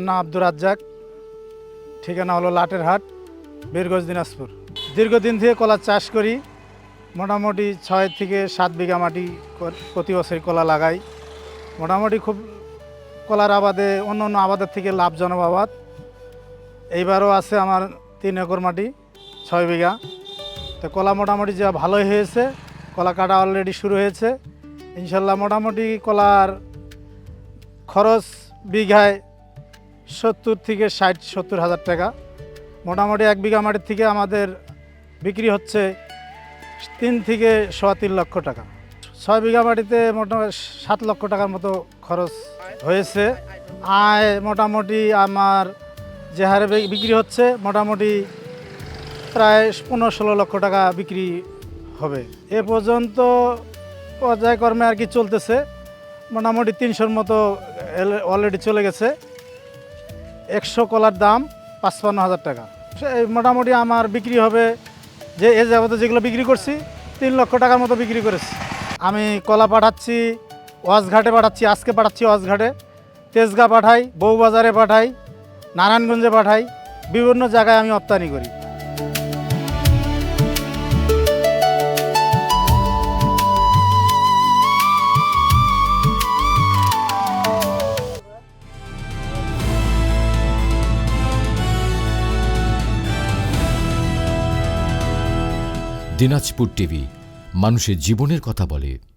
নাম আব্দুর রাজ্জাক, ঠিকানা হলো লাটেরহাট, বীরগঞ্জ, দিনাজপুর। দীর্ঘদিন থেকে কলা চাষ করি। মোটামুটি 6 থেকে 7 বিঘা মাটি প্রতি বছর কলা লাগাই। মোটামুটি খুব কলার আবাদে অন্য অন্য আবাদের থেকে লাভজনক আবাদ। এইবারও আছে আমার 3 একর মাটি, 6 বিঘা। তো কলা মোটামুটি যা ভালোই হয়েছে, কলা কাটা অলরেডি শুরু হয়েছে। ইনশাল্লাহ মোটামুটি কলার খরচ বিঘায় 70 থেকে 60-70 হাজার টাকা। মোটামুটি 1 বিঘা মাটির থেকে আমাদের বিক্রি হচ্ছে 3 থেকে 3.25 লক্ষ টাকা। 6 বিঘা মাটিতে মোটামুটি 7 লক্ষ টাকার মতো খরচ হয়েছে। আয় মোটামুটি আমার যে হারে বিক্রি হচ্ছে মোটামুটি প্রায় 15-16 লক্ষ টাকা বিক্রি হবে। এ পর্যন্ত পর্যায়ক্রমে আর কি চলতেছে। মোটামুটি 300-র মতো অলরেডি চলে গেছে। 100 কলার দাম 55 হাজার টাকা। মোটামুটি আমার বিক্রি হবে, যে এ যাবতে যেগুলো বিক্রি করছি 3 লক্ষ টাকার মতো বিক্রি করেছি। আমি কলা পাঠাচ্ছি ওয়াজঘাটে, আজকে পাঠাচ্ছি ওয়াজঘাটে, তেজগাঁ পাঠাই, বউবাজারে পাঠাই, নারায়ণগঞ্জে পাঠাই, বিভিন্ন জায়গায় আমি রপ্তানি করি। দিনাজপুর টিভি, মানুষের জীবনের কথা বলে।